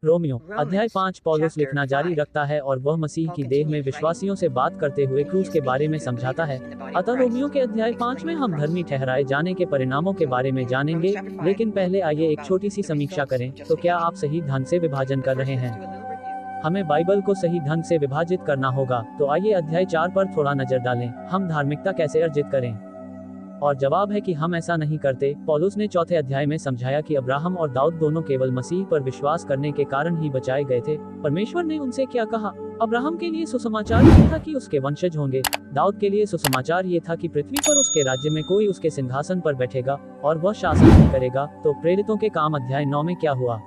Romeo अध्याय 5 पौलुस लिखना जारी रखता है और वह मसीह की देह में विश्वासियों से बात करते हुए क्रूस के बारे में समझाता है। अतः रोमियो के अध्याय 5 में हम धर्मी ठहराए जाने के परिणामों के बारे में जानेंगे, लेकिन पहले आइए एक छोटी सी समीक्षा करें। तो क्या आप सही ढंग से विभाजन कर रहे हैं? हमें बाइबल को सही ढंग से विभाजित करना होगा। तो आइए अध्याय 4 पर थोड़ा नजर डालें। हम धार्मिकता कैसे अर्जित करें? और जवाब है कि हम ऐसा नहीं करते। पौलुस ने चौथे अध्याय में समझाया कि अब्राहम और दाऊद दोनों केवल मसीह पर विश्वास करने के कारण ही बचाए गए थे। परमेश्वर ने उनसे क्या कहा? अब्राहम के लिए सुसमाचार ये था कि उसके वंशज होंगे। दाऊद के लिए सुसमाचार ये था कि पृथ्वी पर उसके राज्य में कोई उसके सिंहासन पर बैठेगा और वह शासन नहीं करेगा। तो प्रेरितों के काम अध्याय 9 में क्या हुआ?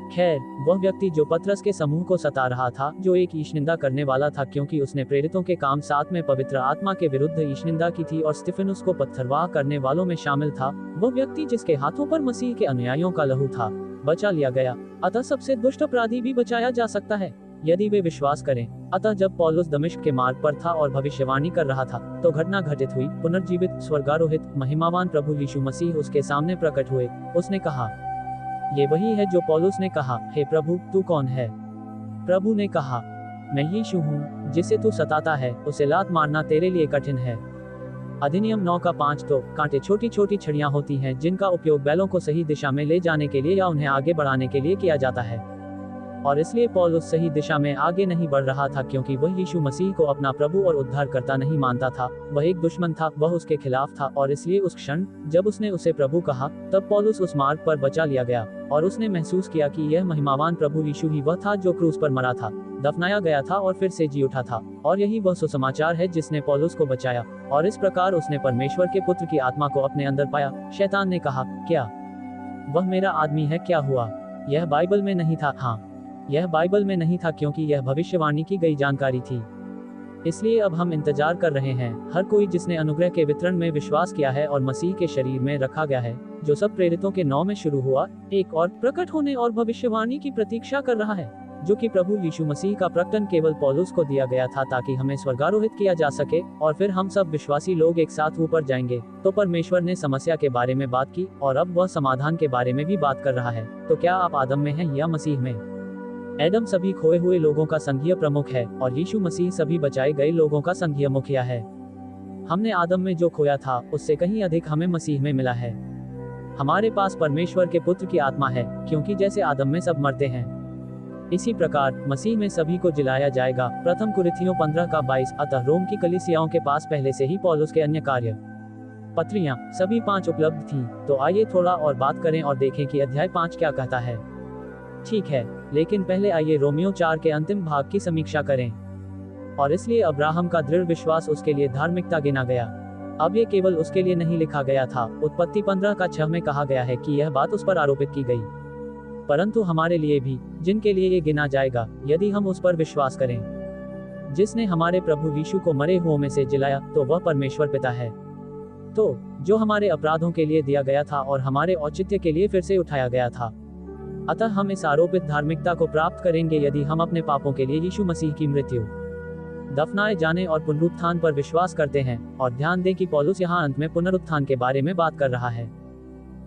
खैर, वह व्यक्ति जो पतरस के समूह को सता रहा था, जो एक ईशनिंदा करने वाला था, क्योंकि उसने प्रेरितों के काम 7 में पवित्र आत्मा के विरुद्ध ईशनिंदा की थी और स्तिफनुस को पत्थरवाह करने वालों में शामिल था, वह व्यक्ति जिसके हाथों पर मसीह के अनुयायियों का लहू था, बचा लिया गया। अतः सबसे दुष्ट अपराधी भी बचाया जा सकता है यदि वे विश्वास करें। अतः जब पौलुस दमिश्क के मार्ग पर था और भविष्यवाणी कर रहा था, तो घटना घटित हुई। पुनर्जीवित, स्वर्गारोहित, महिमावान प्रभु यीशु मसीह उसके सामने प्रकट हुए। उसने कहा, ये वही है जो पौलुस ने कहा, हे प्रभु, तू कौन है? प्रभु ने कहा, मैं यीशु हूँ, जिसे तू सताता है। उसे लात मारना तेरे लिए कठिन है। अधिनियम 9 का 5। तो कांटे छोटी छोटी छड़ियां होती हैं, जिनका उपयोग बैलों को सही दिशा में ले जाने के लिए या उन्हें आगे बढ़ाने के लिए किया जाता है। और इसलिए पौलुस सही दिशा में आगे नहीं बढ़ रहा था, क्योंकि वह यीशु मसीह को अपना प्रभु और उद्धारकर्ता नहीं मानता था। वह एक दुश्मन था, वह उसके खिलाफ था। और इसलिए उस क्षण जब उसने उसे प्रभु कहा, तब पौलुस उस मार्ग पर बचा लिया गया और उसने महसूस किया कि यह महिमावान प्रभु यीशु ही वह था जो क्रूस पर मरा था, दफनाया गया था और फिर से जी उठा था। और यही वह सुसमाचार है जिसने पौलुस को बचाया। और इस प्रकार उसने परमेश्वर के पुत्र की आत्मा को अपने अंदर पाया। शैतान ने कहा, क्या वह मेरा आदमी है? क्या हुआ? यह बाइबल में नहीं था। हाँ, यह बाइबल में नहीं था, क्योंकि यह भविष्यवाणी की गई जानकारी थी। इसलिए अब हम इंतजार कर रहे हैं। हर कोई जिसने अनुग्रह के वितरण में विश्वास किया है और मसीह के शरीर में रखा गया है, जो सब प्रेरितों के 9 में शुरू हुआ, एक और प्रकट होने और भविष्यवाणी की प्रतीक्षा कर रहा है, जो कि प्रभु यीशु मसीह का प्रकटन केवल पौलुस को दिया गया था, ताकि हमें स्वर्गारोहित किया जा सके और फिर हम सब विश्वासी लोग एक साथ ऊपर जाएंगे। तो परमेश्वर ने समस्या के बारे में बात की और अब वह समाधान के बारे में भी बात कर रहा है। तो क्या आप आदम में हैं या मसीह में? एडम सभी खोए हुए लोगों का संघीय प्रमुख है और यीशु मसीह सभी बचाए गए लोगों का संघीय मुखिया है। हमने आदम में जो खोया था, उससे कहीं अधिक हमें मसीह में मिला है। हमारे पास परमेश्वर के पुत्र की आत्मा है, क्योंकि जैसे आदम में सब मरते हैं, इसी प्रकार मसीह में सभी को जिलाया जाएगा। प्रथम कुरिन्थियों 15 का 22। अतः रोम की कलीसियाओं के पास पहले से ही पौलुस के अन्य कार्य पत्रियां सभी 5 उपलब्ध थीं। तो आइए थोड़ा और बात करें और देखें कि अध्याय 5 क्या कहता है। ठीक है, लेकिन पहले आइए रोमियो 4 के अंतिम भाग की समीक्षा करें। और इसलिए अब्राहम का दृढ़ विश्वास उसके लिए धार्मिकता गिना गया। अब ये केवल उसके लिए नहीं लिखा गया था। उत्पत्ति 15 का 6 में कहा गया है कि यह बात उस पर आरोपित की गई, परंतु हमारे लिए भी, जिनके लिए ये गिना जाएगा यदि हम उस पर विश्वास करें, जिसने हमारे प्रभु यीशु को मरे हुओं में से जिलाया। तो वह परमेश्वर पिता है, तो जो हमारे अपराधों के लिए दिया गया था और हमारे औचित्य के लिए फिर से उठाया गया था। अतः हम इस आरोपित धार्मिकता को प्राप्त करेंगे यदि हम अपने पापों के लिए यीशु मसीह की मृत्यु, दफनाए जाने और पुनरुत्थान पर विश्वास करते हैं। और ध्यान दें कि पौलुस यहाँ अंत में पुनरुत्थान के बारे में बात कर रहा है,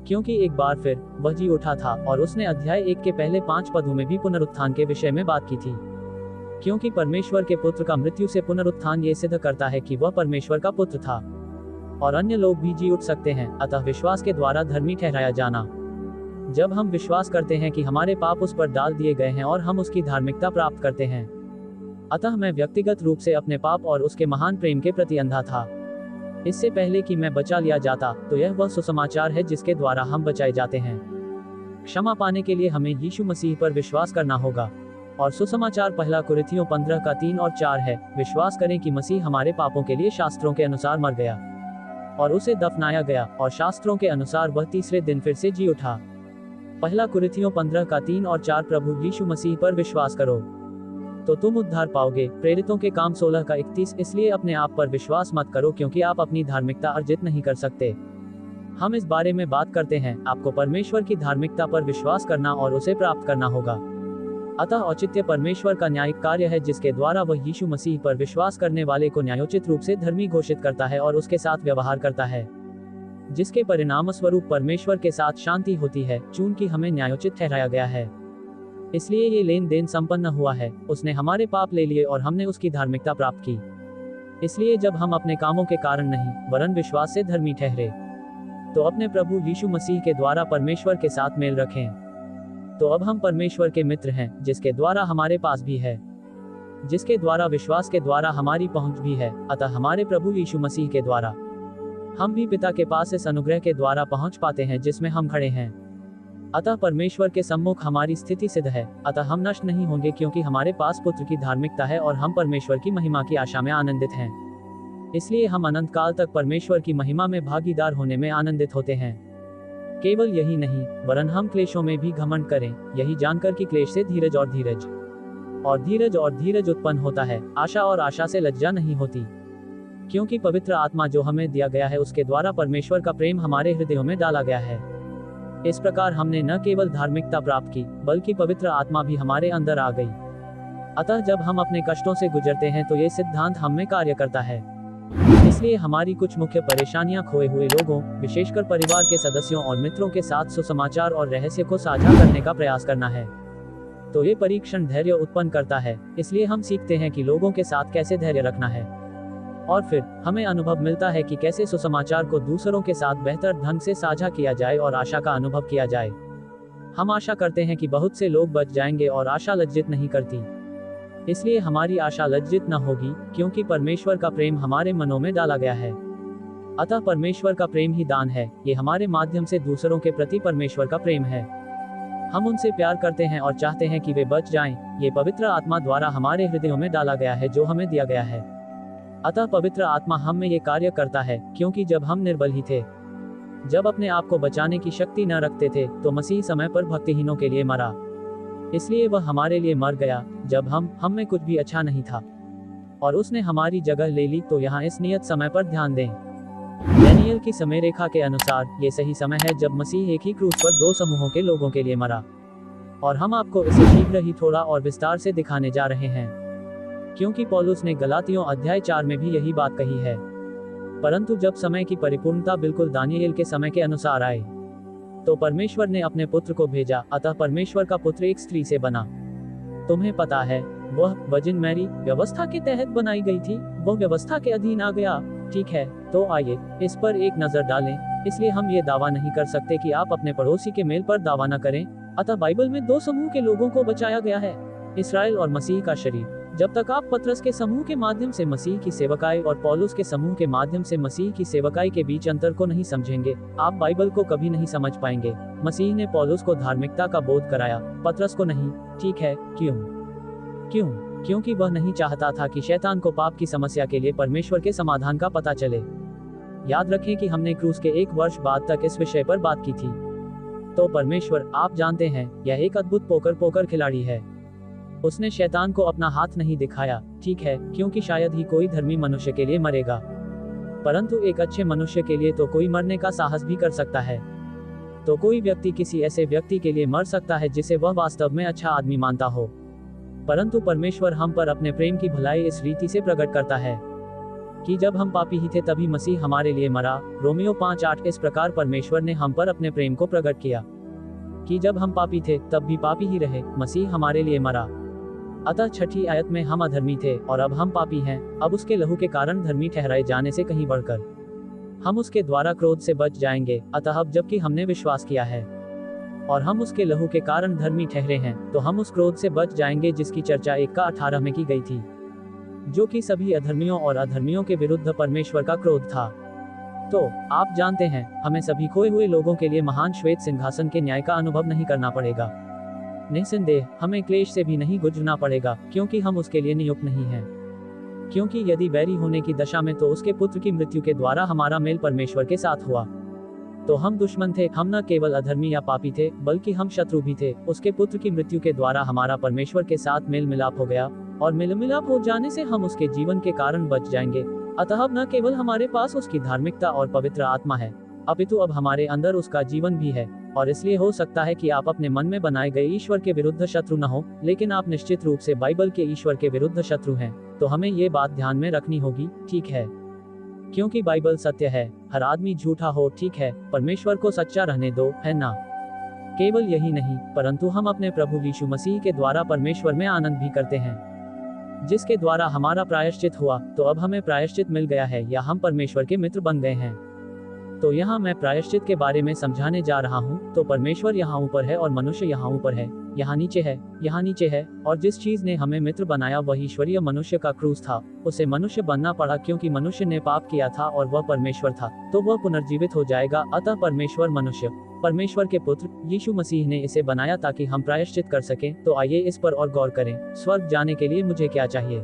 क्योंकि एक बार फिर वह जी उठा था और उसने अध्याय 1 के पहले 5 पदों में भी पुनरुत्थान के विषय में बात की थी। क्योंकि परमेश्वर के पुत्र का मृत्यु से पुनरुत्थान ये सिद्ध करता है कि वह परमेश्वर का पुत्र था और अन्य लोग भी जी उठ सकते हैं। अतः विश्वास के द्वारा धर्मी ठहराया जाना, जब हम विश्वास करते हैं कि हमारे पाप उस पर डाल दिए गए हैं और हम उसकी धार्मिकता प्राप्त करते हैं। अतः मैं व्यक्तिगत रूप से अपने पाप और उसके महान प्रेम के प्रति अंधा था, इससे पहले कि मैं बचा लिया जाता। तो यह वह सुसमाचार है जिसके द्वारा हम बचाए जाते हैं। क्षमा पाने के लिए हमें यीशु मसीह पर विश्वास करना होगा। और सुसमाचार पहला कुरिन्थियों 15 का 3 और 4 है। विश्वास करें कि मसीह हमारे पापों के लिए शास्त्रों के अनुसार मर गया और उसे दफनाया गया, और शास्त्रों के अनुसार वह तीसरे दिन फिर से जी उठा। पहला कुरिन्थियों 15 का 3 और 4। प्रभु यीशु मसीह पर विश्वास करो तो तुम उद्धार पाओगे। प्रेरितों के काम 16 का 31। इसलिए अपने आप पर विश्वास मत करो, क्योंकि आप अपनी धार्मिकता अर्जित नहीं कर सकते। हम इस बारे में बात करते हैं, आपको परमेश्वर की धार्मिकता पर विश्वास करना और उसे प्राप्त करना होगा। अतः औचित्य परमेश्वर का न्यायिक कार्य है, जिसके द्वारा वह यीशु मसीह पर विश्वास करने वाले को न्यायोचित रूप से धर्मी घोषित करता है और उसके साथ व्यवहार करता है, जिसके परिणाम स्वरूप परमेश्वर के साथ शांति होती है, चूंकि हमें न्यायोचित ठहराया गया है। इसलिए ये लेन देन संपन्न हुआ है। उसने हमारे पाप ले लिए और हमने उसकी धार्मिकता प्राप्त की। इसलिए जब हम अपने कामों के कारण नहीं वरन विश्वास से धर्मी ठहरे, तो अपने प्रभु यीशु मसीह के द्वारा परमेश्वर के साथ मेल रखें। तो अब हम परमेश्वर के मित्र हैं, जिसके द्वारा हमारे पास भी है, जिसके द्वारा विश्वास के द्वारा हमारी पहुंच भी है, अतः हमारे प्रभु यीशु मसीह के द्वारा हम भी पिता के पास इस अनुग्रह के द्वारा पहुंच पाते हैं जिसमें हम खड़े हैं। अतः परमेश्वर के सम्मुख हमारी स्थिति सिद्ध है, अतः हम नष्ट नहीं होंगे, क्योंकि हमारे पास पुत्र की धार्मिकता है और हम परमेश्वर की महिमा की आशा में आनंदित हैं। इसलिए हम अनंत काल तक परमेश्वर की महिमा में भागीदार होने में आनंदित होते हैं। केवल यही नहीं, वरन हम क्लेशों में भी घमंड करें, यही जानकर कि क्लेश से धीरज और धीरज उत्पन्न होता है। आशा और आशा से लज्जा नहीं होती, क्योंकि पवित्र आत्मा जो हमें दिया गया है उसके द्वारा परमेश्वर का प्रेम हमारे हृदयों में डाला गया है। इस प्रकार हमने न केवल धार्मिकता प्राप्त की, बल्कि पवित्र आत्मा भी हमारे अंदर आ गई। अतः जब हम अपने कष्टों से गुजरते हैं तो ये सिद्धांत हम में कार्य करता है। इसलिए हमारी कुछ मुख्य परेशानियां खोए हुए लोगों, विशेषकर परिवार के सदस्यों और मित्रों के साथ सुसमाचार और रहस्य को साझा करने का प्रयास करना है। तो ये परीक्षण धैर्य उत्पन्न करता है। इसलिए हम सीखते हैं कि लोगों के साथ कैसे धैर्य रखना है, और फिर हमें अनुभव मिलता है कि कैसे सुसमाचार को दूसरों के साथ बेहतर ढंग से साझा किया जाए और आशा का अनुभव किया जाए। हम आशा करते हैं कि बहुत से लोग बच जाएंगे, और आशा लज्जित नहीं करती। इसलिए हमारी आशा लज्जित न होगी, क्योंकि परमेश्वर का प्रेम हमारे मनों में डाला गया है। अतः परमेश्वर का प्रेम ही दान है। ये हमारे माध्यम से दूसरों के प्रति परमेश्वर का प्रेम है। हम उनसे प्यार करते हैं और चाहते हैं कि वे बच जाएं। ये पवित्र आत्मा द्वारा हमारे हृदयों में डाला गया है, जो हमें दिया गया है। अतः पवित्र आत्मा हम में ये कार्य करता है, क्योंकि जब हम निर्बल ही थे, जब अपने आप को बचाने की शक्ति न रखते थे, तो मसीह समय पर भक्तिहीनों के लिए मरा। इसलिए वह हमारे लिए मर गया जब हम में कुछ भी अच्छा नहीं था, और उसने हमारी जगह ले ली। तो यहाँ इस नियत समय पर ध्यान दें। दानियेल की समय रेखा के अनुसार ये सही समय है जब मसीह एक ही क्रूस पर दो समूहों के लोगों के लिए मरा, और हम आपको इसे शीघ्र ही थोड़ा और विस्तार से दिखाने जा रहे हैं, क्योंकि पौलुस ने गलातियों अध्याय 4 में भी यही बात कही है। परंतु जब समय की परिपूर्णता बिल्कुल दानियेल के समय के अनुसार आए, तो परमेश्वर ने अपने पुत्र को भेजा। अतः परमेश्वर का पुत्र एक स्त्री से बना। तुम्हें पता है, वह वर्जिन मैरी व्यवस्था के तहत बनाई गई थी, वह व्यवस्था के अधीन आ गया। ठीक है, तो आइए इस पर एक नजर डालें। इसलिए हम ये दावा नहीं कर सकते कि आप अपने पड़ोसी के मेल पर दावा न करें। अतः बाइबल में दो समूह के लोगों को बचाया गया है, इसराइल और मसीह का शरीर। जब तक आप पतरस के समूह के माध्यम से मसीह की सेवकाई और पौलुस के समूह के माध्यम से मसीह की सेवकाई के बीच अंतर को नहीं समझेंगे, आप बाइबल को कभी नहीं समझ पाएंगे। मसीह ने पौलुस को धार्मिकता का बोध कराया, पतरस को नहीं। ठीक है, क्यों? क्योंकि वह नहीं चाहता था कि शैतान को पाप की समस्या के लिए परमेश्वर के समाधान का पता चले। याद रखें कि हमने क्रूस के 1 वर्ष बाद तक इस विषय पर बात की थी। तो परमेश्वर, आप जानते हैं, यह एक अद्भुत पोकर खिलाड़ी है। उसने शैतान को अपना हाथ नहीं दिखाया, ठीक है, क्योंकि शायद ही कोई धर्मी मनुष्य के लिए मरेगा, परंतु एक अच्छे मनुष्य के लिए तो कोई मरने का साहस भी कर सकता है। तो कोई व्यक्ति किसी ऐसे व्यक्ति के लिए मर सकता है जिसे वह वास्तव में अच्छा आदमी मानता हो। परंतु परमेश्वर हम पर अपने प्रेम की भलाई इस रीति से प्रकट करता है कि जब हम पापी ही थे तभी मसीह हमारे लिए मरा। रोमियो 5:8। इस प्रकार परमेश्वर ने हम पर अपने प्रेम को प्रकट किया कि जब हम पापी थे तब भी पापी ही रहे, मसीह हमारे लिए मरा। अतः 6ठी आयत में हम अधर्मी थे और अब हम पापी हैं। अब उसके लहू के कारण धर्मी ठहराए जाने से कहीं बढ़कर हम उसके द्वारा क्रोध से बच जाएंगे। अतः अब जबकि हमने विश्वास किया है और हम उसके लहू के कारण धर्मी ठहरे हैं, तो हम उस क्रोध से बच जाएंगे जिसकी चर्चा 1:18 में की गई थी, जो कि सभी अधर्मियों और अधर्मियों के विरुद्ध परमेश्वर का क्रोध था। तो आप जानते हैं, हमें सभी खोए हुए लोगों के लिए महान श्वेत सिंहासन के न्याय का अनुभव नहीं करना पड़ेगा। निस्संदेह हमें क्लेश से भी नहीं गुजरना पड़ेगा, क्योंकि हम उसके लिए नियुक्त नहीं हैं। क्योंकि यदि बैरी होने की दशा में तो उसके पुत्र की मृत्यु के द्वारा हमारा मेल परमेश्वर के साथ हुआ। तो हम दुश्मन थे, हम न केवल अधर्मी या पापी थे, बल्कि हम शत्रु भी थे। उसके पुत्र की मृत्यु के द्वारा हमारा परमेश्वर के साथ मेल मिलाप हो गया, और मेल मिलाप हो जाने से हम उसके जीवन के कारण बच जाएंगे। अतः अब न केवल हमारे पास उसकी धार्मिकता और पवित्र आत्मा है, अपितु अब हमारे अंदर उसका जीवन भी है। और इसलिए हो सकता है कि आप अपने मन में बनाए गए ईश्वर के विरुद्ध शत्रु न हो, लेकिन आप निश्चित रूप से बाइबल के ईश्वर के विरुद्ध शत्रु हैं। तो हमें ये बात ध्यान में रखनी होगी, ठीक है, क्योंकि बाइबल सत्य है, हर आदमी झूठा हो, ठीक है, परमेश्वर को सच्चा रहने दो, है ना? केवल यही नहीं, परंतु हम अपने प्रभु यीशु मसीह के द्वारा परमेश्वर में आनंद भी करते हैं, जिसके द्वारा हमारा प्रायश्चित हुआ। तो अब हमें प्रायश्चित मिल गया है या हम परमेश्वर के मित्र बन गए हैं। तो यहाँ मैं प्रायश्चित के बारे में समझाने जा रहा हूँ। तो परमेश्वर यहाँ ऊपर है और मनुष्य यहाँ ऊपर है, यहाँ नीचे है, यहाँ नीचे है। और जिस चीज ने हमें मित्र बनाया वह ईश्वरीय मनुष्य का क्रूस था। उसे मनुष्य बनना पड़ा क्योंकि मनुष्य ने पाप किया था और वह परमेश्वर था, तो वह पुनर्जीवित हो जाएगा। अतः परमेश्वर मनुष्य, परमेश्वर के पुत्र यीशु मसीह ने इसे बनाया ताकि हम प्रायश्चित कर सकें। तो आइए इस पर और गौर करें। स्वर्ग जाने के लिए मुझे क्या चाहिए?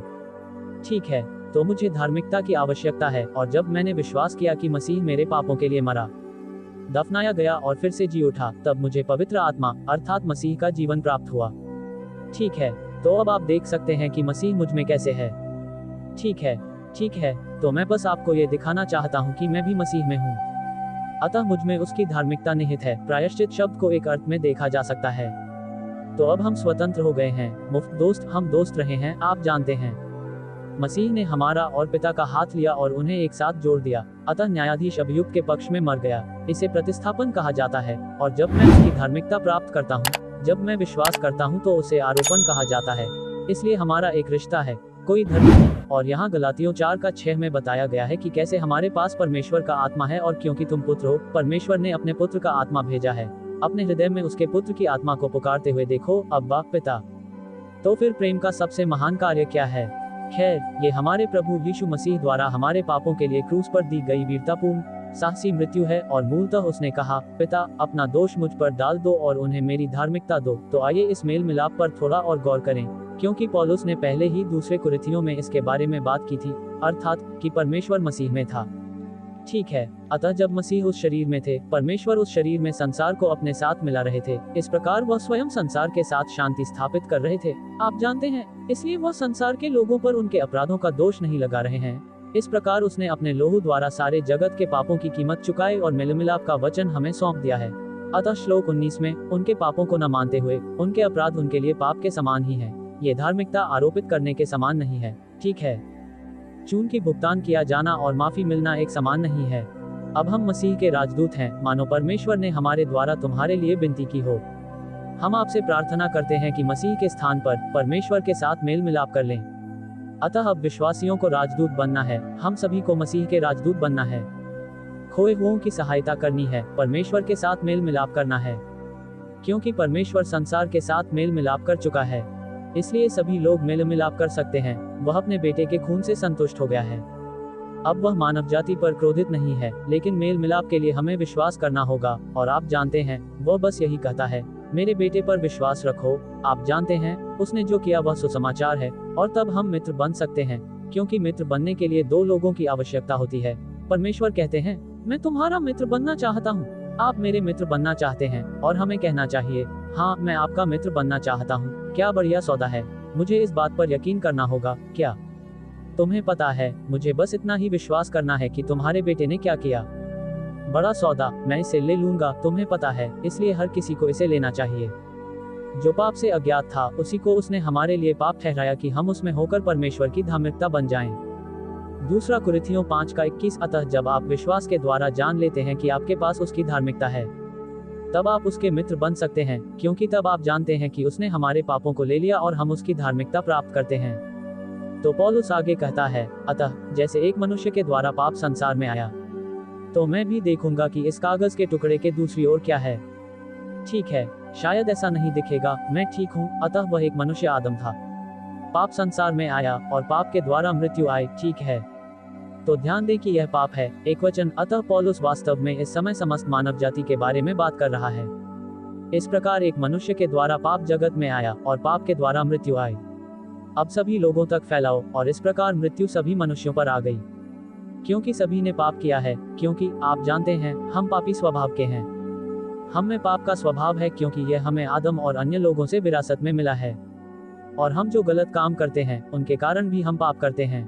ठीक है, तो मुझे धार्मिकता की आवश्यकता है। और जब मैंने विश्वास किया कि मसीह मेरे पापों के लिए मरा, दफनाया गया और फिर से जी उठा, तब मुझे पवित्र आत्मा अर्थात मसीह का जीवन प्राप्त हुआ। ठीक है, तो अब आप देख सकते हैं कि मसीह मुझ में कैसे है। ठीक है, ठीक है, तो मैं बस आपको ये दिखाना चाहता हूँ कि मैं भी मसीह में हूँ, अतः मुझ में उसकी धार्मिकता निहित है। प्रायश्चित शब्द को एक अर्थ में देखा जा सकता है। तो अब हम स्वतंत्र हो गए हैं, मुफ्त दोस्त, हम दोस्त रहे हैं, आप जानते हैं। मसीह ने हमारा और पिता का हाथ लिया और उन्हें एक साथ जोड़ दिया। अतः न्यायाधीश अभियुक्त के पक्ष में मर गया। इसे प्रतिस्थापन कहा जाता है। और जब मैं उसकी धार्मिकता प्राप्त करता हूँ, जब मैं विश्वास करता हूँ, तो उसे आरोपण कहा जाता है। इसलिए हमारा एक रिश्ता है, कोई धर्म नहीं। और यहाँ गलातियों 4:6 में बताया गया है कि कैसे हमारे पास परमेश्वर का आत्मा है। और क्योंकि तुम पुत्र हो, परमेश्वर ने अपने पुत्र का आत्मा भेजा है। अपने हृदय में उसके पुत्र की आत्मा को पुकारते हुए देखो, अब्बा, पिता। तो फिर प्रेम का सबसे महान कार्य क्या है? खैर, ये हमारे प्रभु यीशु मसीह द्वारा हमारे पापों के लिए क्रूस पर दी गई वीरतापूर्ण साहसी मृत्यु है। और मूलतः उसने कहा, पिता, अपना दोष मुझ पर डाल दो और उन्हें मेरी धार्मिकता दो। तो आइए इस मेल मिलाप पर थोड़ा और गौर करें, क्योंकि पौलुस ने पहले ही दूसरे कुरिन्थियों में इसके बारे में बात की थी, अर्थात कि परमेश्वर मसीह में था। ठीक है, अतः जब मसीह उस शरीर में थे, परमेश्वर उस शरीर में संसार को अपने साथ मिला रहे थे। इस प्रकार वह स्वयं संसार के साथ शांति स्थापित कर रहे थे, आप जानते हैं। इसलिए वह संसार के लोगों पर उनके अपराधों का दोष नहीं लगा रहे हैं। इस प्रकार उसने अपने लोहू द्वारा सारे जगत के पापों की कीमत चुकाई और मेल मिलाप का वचन हमें सौंप दिया है। अतः श्लोक 19 में, उनके पापों को न मानते हुए उनके अपराध उनके लिए पाप के समान ही है। ये धार्मिकता आरोपित करने के समान नहीं है। ठीक है, चून की भुगतान किया जाना और माफी मिलना एक समान नहीं है। अब हम मसीह के राजदूत हैं, मानो परमेश्वर ने हमारे द्वारा तुम्हारे लिए विनती की हो। हम आपसे प्रार्थना करते हैं कि मसीह के स्थान पर परमेश्वर के साथ मेल मिलाप कर लें। अतः अब विश्वासियों को राजदूत बनना है, हम सभी को मसीह के राजदूत बनना है। खोए हुओं की सहायता करनी है, परमेश्वर के साथ मेल मिलाप करना है, क्योंकि परमेश्वर संसार के साथ मेल मिलाप कर चुका है। इसलिए सभी लोग मेल मिलाप कर सकते हैं। वह अपने बेटे के खून से संतुष्ट हो गया है। अब वह मानव जाति पर क्रोधित नहीं है, लेकिन मेल मिलाप के लिए हमें विश्वास करना होगा। और आप जानते हैं, वह बस यही कहता है, मेरे बेटे पर विश्वास रखो। आप जानते हैं, उसने जो किया वह सुसमाचार है। और तब हम मित्र बन सकते हैं, क्योंकि मित्र बनने के लिए दो लोगों की आवश्यकता होती है। परमेश्वर कहते हैं, मैं तुम्हारा मित्र बनना चाहता हूँ, आप मेरे मित्र बनना चाहते हैं। और हमें कहना चाहिए, हाँ, मैं आपका मित्र बनना चाहता हूँ। क्या बढ़िया सौदा है। मुझे इस बात पर यकीन करना होगा। क्या तुम्हें पता है, मुझे बस इतना ही विश्वास करना है कि तुम्हारे बेटे ने क्या किया। बड़ा सौदा, मैं इसे ले लूंगा, तुम्हें पता है। इसलिए हर किसी को इसे लेना चाहिए। जो पाप से अज्ञात था, उसी को उसने हमारे लिए पाप ठहराया कि हम उसमें होकर परमेश्वर की धार्मिकता बन जाएं। दूसरा कुरिन्थियों 5:21। अतः जब आप विश्वास के द्वारा जान लेते हैं कि आपके पास उसकी धार्मिकता है, तब आप उसके मित्र बन सकते हैं, क्योंकि तब आप जानते हैं कि उसने हमारे पापों को ले लिया और हम उसकी धार्मिकता प्राप्त करते हैं। तो पौलुस आगे कहता है, अतः जैसे एक मनुष्य के द्वारा पाप संसार में आया, तो मैं भी देखूंगा कि इस कागज के टुकड़े के दूसरी ओर क्या है। ठीक है, शायद ऐसा नहीं दिखेगा, मैं ठीक हूँ। अतः वह एक मनुष्य आदम था, पाप संसार में आया और पाप के द्वारा मृत्यु आई। ठीक है, तो ध्यान दें कि यह पाप है, एक वचन। अतः पौलुस वास्तव में इस समय समस्त मानव जाति के बारे में बात कर रहा है। इस प्रकार एक मनुष्य के द्वारा पाप जगत में आया और पाप के द्वारा मृत्यु आई। अब सभी लोगों तक फैलाओ, और इस प्रकार मृत्यु सभी मनुष्यों पर आ गई, क्योंकि सभी ने पाप किया है। क्योंकि आप जानते हैं, हम पापी स्वभाव के हैं। हम में पाप का स्वभाव है, क्योंकि यह हमें आदम और अन्य लोगों से विरासत में मिला है। और हम जो गलत काम करते हैं, उनके कारण भी हम पाप करते हैं।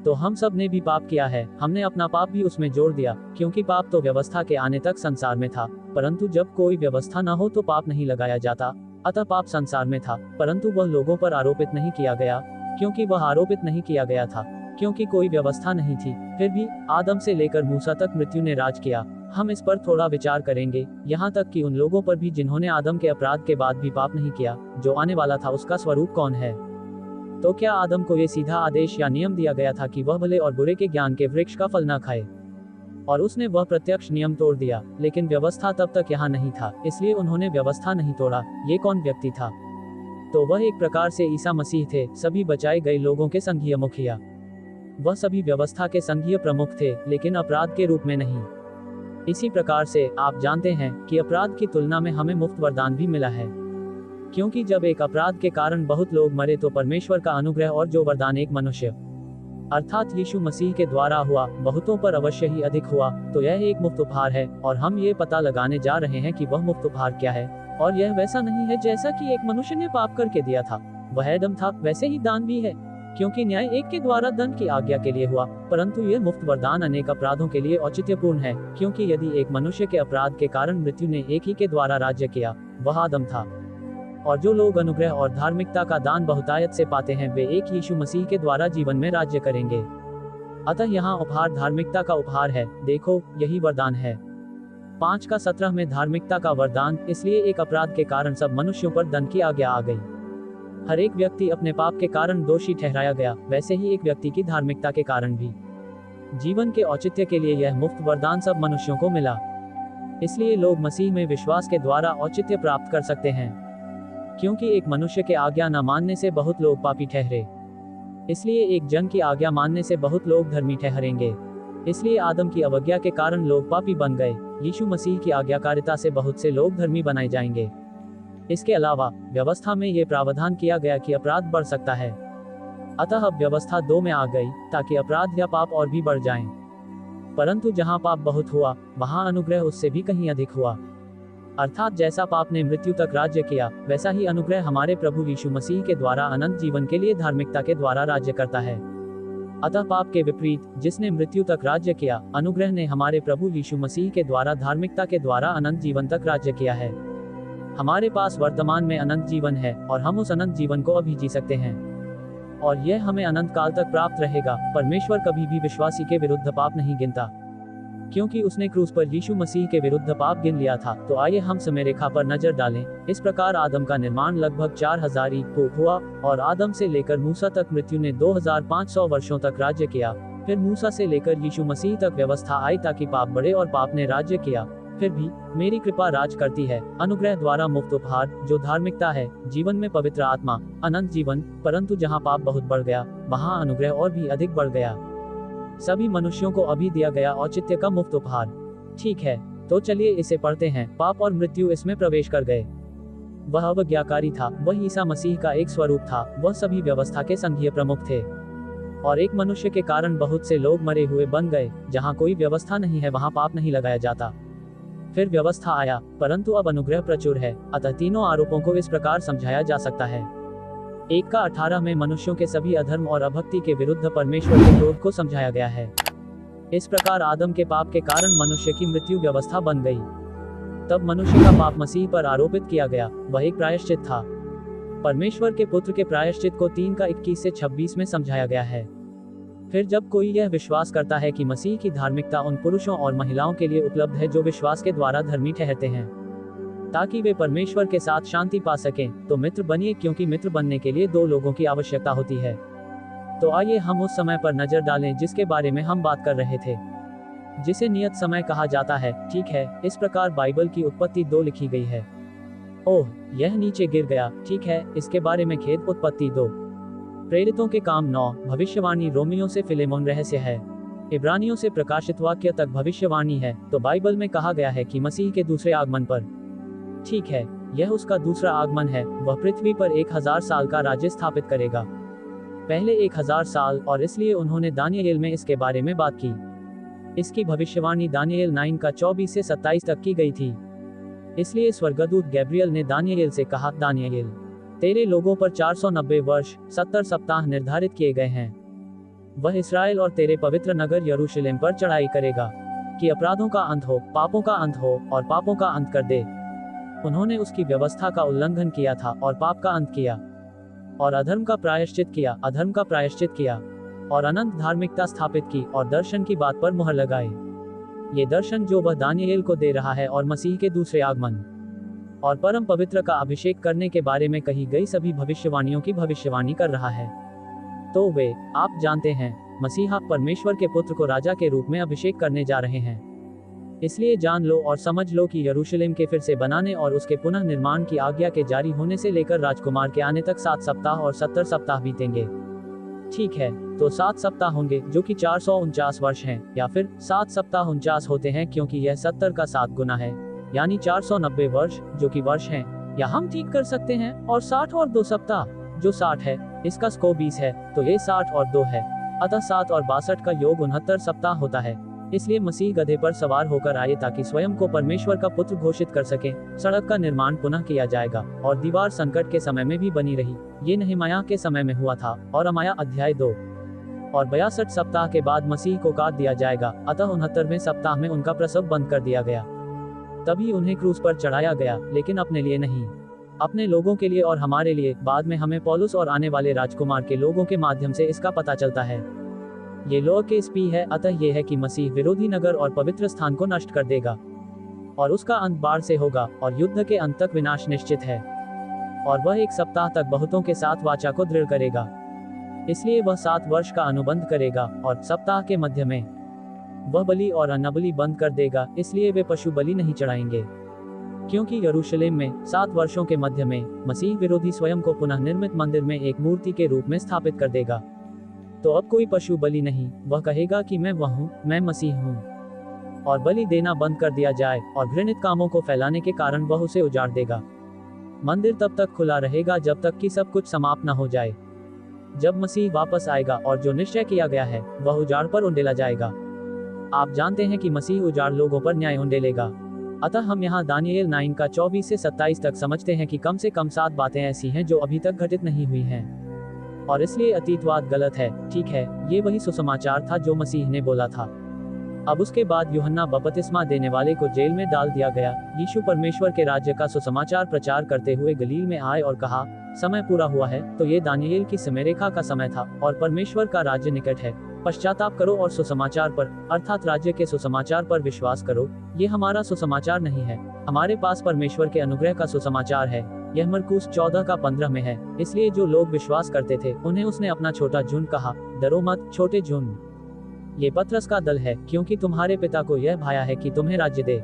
तो हम सब ने भी पाप किया है, हमने अपना पाप भी उसमें जोड़ दिया। क्योंकि पाप तो व्यवस्था के आने तक संसार में था, परंतु जब कोई व्यवस्था न हो तो पाप नहीं लगाया जाता। अतः पाप संसार में था, परंतु वह लोगों पर आरोपित नहीं किया गया, क्योंकि वह आरोपित नहीं किया गया था, क्योंकि कोई व्यवस्था नहीं थी। फिर भी आदम से लेकर मूसा तक मृत्यु ने राज किया। हम इस पर थोड़ा विचार करेंगे, यहाँ तक कि उन लोगों पर भी जिन्होंने आदम के अपराध के बाद भी पाप नहीं किया। जो आने वाला था उसका स्वरूप कौन है? तो क्या आदम को ये सीधा आदेश या नियम दिया गया था कि वह भले और बुरे के ज्ञान के वृक्ष का फल न खाए? और उसने वह प्रत्यक्ष नियम तोड़ दिया, लेकिन व्यवस्था तब तक यहाँ नहीं था, इसलिए उन्होंने व्यवस्था नहीं तोड़ा। ये कौन व्यक्ति था? तो वह एक प्रकार से ईसा मसीह थे, सभी बचाए गए लोगों के संघीय मुखिया। वह सभी व्यवस्था के संघीय प्रमुख थे, लेकिन अपराध के रूप में नहीं। इसी प्रकार से आप जानते हैं कि अपराध की तुलना में हमें मुफ्त वरदान भी मिला है, क्योंकि जब एक अपराध के कारण बहुत लोग मरे तो परमेश्वर का अनुग्रह और जो वरदान एक मनुष्य अर्थात यीशु मसीह के द्वारा हुआ, बहुतों पर अवश्य ही अधिक हुआ। तो यह एक मुफ्त उपहार है, और हम ये पता लगाने जा रहे हैं कि वह मुफ्त उपहार क्या है। और यह वैसा नहीं है जैसा कि एक मनुष्य ने पाप करके दिया था, वह एडम था, वैसे ही दान भी है, क्योंकि न्याय एक के द्वारा दंड की आज्ञा के लिए हुआ, परंतु यह मुफ्त वरदान अनेक अपराधों के लिए औचित्यपूर्ण है, क्योंकि यदि एक मनुष्य के अपराध के कारण मृत्यु ने एक ही के द्वारा राज्य किया, वह आदम था। और जो लोग अनुग्रह और धार्मिकता का दान बहुतायत से पाते हैं, वे एक यीशु मसीह के द्वारा जीवन में राज्य करेंगे। अतः यहाँ उपहार धार्मिकता का उपहार है, देखो यही वरदान है। 5:17 में धार्मिकता का वरदान, इसलिए एक अपराध के कारण सब मनुष्यों पर दंड की आज्ञा आ गई। हर एक व्यक्ति अपने पाप के कारण दोषी ठहराया गया, वैसे ही एक व्यक्ति की धार्मिकता के कारण भी। जीवन के औचित्य के लिए यह मुफ्त वरदान सब मनुष्यों को मिला, इसलिए लोग मसीह में विश्वास के द्वारा औचित्य प्राप्त कर सकते हैं। क्योंकि एक मनुष्य के आज्ञा न मानने से बहुत लोग पापी ठहरे, इसलिए एक जन की आज्ञा मानने से बहुत लोग धर्मी ठहरेंगे। इसलिए आदम की अवज्ञा के कारण लोग पापी बन गए, यीशु मसीह की आज्ञाकारिता से बहुत से लोग धर्मी बनाए जाएंगे। इसके अलावा व्यवस्था में ये प्रावधान किया गया कि अपराध बढ़ सकता है, अतः अब व्यवस्था 2 में आ गई ताकि अपराध या पाप और भी बढ़ जाएं। परंतु जहां पाप बहुत हुआ, वहां अनुग्रह उससे भी कहीं अधिक हुआ। अर्थात जैसा पाप ने मृत्यु तक राज्य किया, वैसा ही अनुग्रह हमारे प्रभु यीशु मसीह के द्वारा अनंत जीवन के लिए धार्मिकता के द्वारा राज्य करता है। अतः पाप के विपरीत, जिसने मृत्यु तक राज्य किया, अनुग्रह ने हमारे प्रभु यीशु मसीह के द्वारा धार्मिकता के द्वारा अनंत जीवन तक राज्य किया है। हमारे पास वर्तमान में अनंत जीवन है, और हम उस अनंत जीवन को अभी जी सकते हैं, और यह हमें अनंत काल तक प्राप्त रहेगा। परमेश्वर कभी भी विश्वासी के विरुद्ध पाप नहीं गिनता, क्योंकि उसने क्रूस पर यीशु मसीह के विरुद्ध पाप गिन लिया था। तो आइए हम समय रेखा पर नजर डालें। इस प्रकार आदम का निर्माण लगभग 4000 को हुआ, और आदम से लेकर मूसा तक मृत्यु ने 2500 वर्षों तक राज्य किया। फिर मूसा से लेकर यीशु मसीह तक व्यवस्था आई ताकि पाप बढ़े, और पाप ने राज्य किया। फिर भी मेरी कृपा राज करती है, अनुग्रह द्वारा मुफ्त उपहार जो धार्मिकता है, जीवन में पवित्र आत्मा, अनंत जीवन। परंतु जहाँ पाप बहुत बढ़ गया, वहाँ अनुग्रह और भी अधिक बढ़ गया। सभी मनुष्यों को अभी दिया गया औचित्य का मुफ्त उपहार। ठीक है, तो चलिए इसे पढ़ते हैं। पाप और मृत्यु इसमें प्रवेश कर गए। वह अवज्ञाकारी था, वह ईसा मसीह का एक स्वरूप था, वह सभी व्यवस्था के संघीय प्रमुख थे, और एक मनुष्य के कारण बहुत से लोग मरे हुए बन गए। जहाँ कोई व्यवस्था नहीं है वहाँ पाप नहीं लगाया जाता। फिर व्यवस्था आया, परंतु अब अनुग्रह प्रचुर है। अतः तीनों आरोपों को इस प्रकार समझाया जा सकता है। 1:18 में मनुष्यों के सभी अधर्म और अभक्ति के विरुद्ध परमेश्वर के क्रोध को समझाया गया है। इस प्रकार आदम के पाप के कारण मनुष्य की मृत्यु व्यवस्था बन गई। तब मनुष्य का पाप मसीह पर आरोपित किया गया, वह एक प्रायश्चित था। परमेश्वर के पुत्र के प्रायश्चित को 3:21 से 26 में समझाया गया है। फिर जब कोई यह विश्वास करता है कि मसीह की धार्मिकता उन पुरुषों और महिलाओं के लिए उपलब्ध है जो विश्वास के द्वारा धर्मी ठहरते हैं, ताकि वे परमेश्वर के साथ शांति पा सकें, तो मित्र बनिए, क्योंकि मित्र बनने के लिए 2 लोगों की आवश्यकता होती है। तो आइए हम उस समय पर नजर डालें जिसके बारे में हम बात कर रहे थे, जिसे नियत समय कहा जाता है। ठीक है, इस प्रकार बाइबल की उत्पत्ति 2 लिखी गई है। ओह, यह नीचे गिर गया। ठीक है, इसके बारे में खेद। उत्पत्ति 2, प्रेरितों के काम 9, भविष्यवाणी रोमियों से फिलेमोन रहस्य है, इब्रानियों से प्रकाशित वाक्य तक भविष्यवाणी है। तो बाइबल में कहा गया है कि मसीह के दूसरे आगमन पर, ठीक है, यह उसका दूसरा आगमन है, वह पृथ्वी पर 1000 साल का राज्य स्थापित करेगा। पहले 1000 साल, और इसलिए उन्होंने दानियेल में इसके बारे में बात की। इसकी भविष्यवाणी दानियेल 9:24 से 27 तक की गई थी। इसलिए स्वर्गदूत गैब्रियल ने दानियेल से कहा, दानियेल, तेरे लोगों पर 490 वर्ष 70 सप्ताह निर्धारित किए गए हैं। वह इसराइल और तेरे पवित्र नगर यरूशलेम पर चढ़ाई करेगा कि अपराधों का अंत हो, पापों का अंत हो, और पापों का अंत कर दे। उन्होंने उसकी व्यवस्था का उल्लंघन किया था और पाप का अंत किया, और अधर्म का प्रायश्चित किया, अधर्म का प्रायश्चित किया, और अनंत धार्मिकता स्थापित की, और दर्शन की बात पर मुहर लगाई। ये दर्शन जो वह दानिएल को दे रहा है और मसीह के दूसरे आगमन और परम पवित्र का अभिषेक करने के बारे में कही गई सभी भविष्यवाणियों की भविष्यवाणी कर रहा है। तो वे, आप जानते हैं, मसीहा परमेश्वर के पुत्र को राजा के रूप में अभिषेक करने जा रहे हैं। इसलिए जान लो और समझ लो कि यरूशलेम के फिर से बनाने और उसके पुनः निर्माण की आज्ञा के जारी होने से लेकर राजकुमार के आने तक 7 सप्ताह और 70 सप्ताह बीतेंगे। ठीक है, तो 7 सप्ताह होंगे जो कि 449 वर्ष हैं, या फिर 7 सप्ताह 49 होते हैं क्योंकि यह 70 का 7 गुना है, यानी 490 वर्ष जो कि वर्ष हैं, या हम ठीक कर सकते हैं, और 60 और 2 सप्ताह जो 60 है, इसका स्को 20 है, तो ये 60 और 2 है। अतः 7 और 62 का योग 69 सप्ताह होता है। इसलिए मसीह गधे पर सवार होकर आए ताकि स्वयं को परमेश्वर का पुत्र घोषित कर सके। सड़क का निर्माण पुनः किया जाएगा और दीवार संकट के समय में भी बनी रही। ये नहमाया के समय में हुआ था। और अमाया अध्याय 2 और 62 सप्ताह के बाद मसीह को काट दिया जाएगा। अतः 69वें सप्ताह में उनका प्रसव बंद कर दिया गया। तभी उन्हें क्रूस पर चढ़ाया गया, लेकिन अपने लिए नहीं, अपने लोगों के लिए और हमारे लिए। बाद में हमें पौलुस और आने वाले राजकुमार के लोगों के माध्यम से इसका पता चलता है। ये लोकेस पी है। अतः ये है कि मसीह विरोधी नगर और पवित्र स्थान को नष्ट कर देगा और उसका अंत बाढ़ से होगा और युद्ध के अंत तक विनाश निश्चित है। और वह 1 सप्ताह तक बहुतों के साथ वाचा को दृढ़ करेगा। इसलिए वह 7 वर्ष का अनुबंध करेगा और सप्ताह के मध्य में वह बलि और अन्नबलि बंद कर देगा। इसलिए वे पशु बलि नहीं चढ़ाएंगे, क्योंकि यरूशलेम में 7 वर्षों के मध्य में मसीह विरोधी स्वयं को पुनः निर्मित मंदिर में एक मूर्ति के रूप में स्थापित कर देगा। तो अब कोई पशु बलि नहीं, वह कहेगा कि मैं वह हूँ, मैं मसीह हूँ। और बलि देना बंद कर दिया जाए और घृणित कामों को फैलाने के कारण वह उसे उजाड़ देगा। मंदिर तब तक खुला रहेगा जब तक कि सब कुछ समाप्त न हो जाए। जब मसीह वापस आएगा और जो निश्चय किया गया है वह उजाड़ पर उंडेला जाएगा। आप जानते हैं कि मसीह उजाड़ लोगों पर न्याय उंडेलेगा। अतः हम यहाँ दानिएल 9 का 24 से 27 तक समझते हैं कि कम से कम 7 बातें ऐसी हैं जो अभी तक घटित नहीं हुई हैं। और इसलिए अतीतवाद गलत है। ठीक है, ये वही सुसमाचार था जो मसीह ने बोला था। अब उसके बाद यूहन्ना बपतिस्मा देने वाले को जेल में डाल दिया गया। यीशु परमेश्वर के राज्य का सुसमाचार प्रचार करते हुए गलील में आए और कहा, समय पूरा हुआ है। तो ये दानिएल की समयरेखा का समय था और परमेश्वर का राज्य निकट है। पश्चाताप करो और सुसमाचार पर, अर्थात राज्य के सुसमाचार पर विश्वास करो। ये हमारा सुसमाचार नहीं है, हमारे पास परमेश्वर के अनुग्रह का सुसमाचार है। यह मरकुस 14 का 15 में है। इसलिए जो लोग विश्वास करते थे उन्हें उसने अपना छोटा झुंड कहा। डरो मत छोटे झुंड, ये पतरस का दल है, क्योंकि तुम्हारे पिता को यह भाया है कि तुम्हें राज्य दे।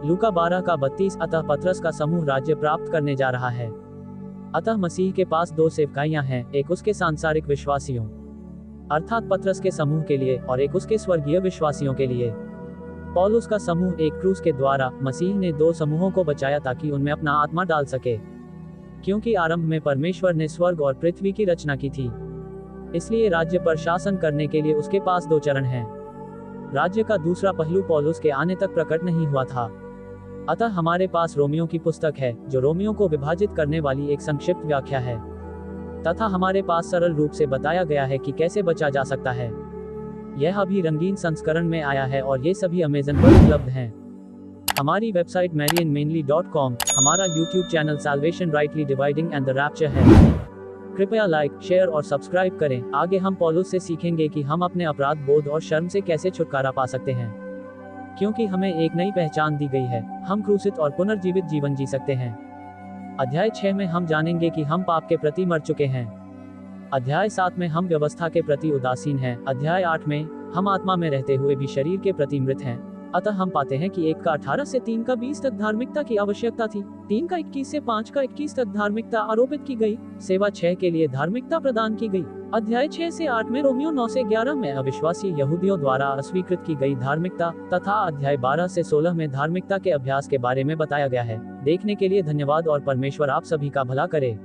लूका 12 का 32। अतः पतरस का समूह राज्य प्राप्त करने जा रहा है। अतः मसीह के पास 2 सेवकाइयां हैं, एक उसके सांसारिक विश्वासियों अर्थात पतरस के समूह के लिए और एक उसके स्वर्गीय विश्वासियों के लिए। पौलुस का समूह एक क्रूस के द्वारा। मसीह ने 2 समूहों को बचाया ताकि उनमें अपना आत्मा डाल सके, क्योंकि आरंभ में परमेश्वर ने स्वर्ग और पृथ्वी की रचना की थी। इसलिए राज्य पर शासन करने के लिए उसके पास 2 चरण हैं। राज्य का दूसरा पहलू पौलुस के आने तक प्रकट नहीं हुआ था। अतः हमारे पास रोमियो की पुस्तक है, जो रोमियो को विभाजित करने वाली एक संक्षिप्त व्याख्या है, तथा हमारे पास सरल रूप से बताया गया है कि कैसे बचा जा सकता है। यह अभी रंगीन संस्करण में आया है और ये सभी अमेज़न पर उपलब्ध हैं। हमारी वेबसाइट marianmainly.com, हमारा YouTube channel salvation rightly dividing and the rapture है। कृपया लाइक, शेयर और सब्सक्राइब करें। आगे हम पौलुस से सीखेंगे कि हम अपने अपराध बोध और शर्म से कैसे छुटकारा पा सकते हैं, क्योंकि हमें एक नई पहचान दी गई है। हम क्रूसित और पुनर्जीवित जीवन जी सकते हैं। अध्याय 6 में हम जानेंगे कि हम पाप के प्रति मर चुके हैं। अध्याय 7 में हम व्यवस्था के प्रति उदासीन हैं। अध्याय 8 में हम आत्मा में रहते हुए भी शरीर के प्रति मृत हैं। अतः हम पाते हैं कि 1 का 18 से 3 का 20 तक धार्मिकता की आवश्यकता थी। 3 का 21 से 5 का 21 तक धार्मिकता आरोपित की गई। सेवा 6 के लिए धार्मिकता प्रदान की गई। अध्याय 6 से 8 में रोमियो 9 से 11 में अविश्वासी यहूदियों द्वारा अस्वीकृत की गई धार्मिकता, तथा अध्याय 12 से 16 में धार्मिकता के अभ्यास के बारे में बताया गया है। देखने के लिए धन्यवाद और परमेश्वर आप सभी का भला करे।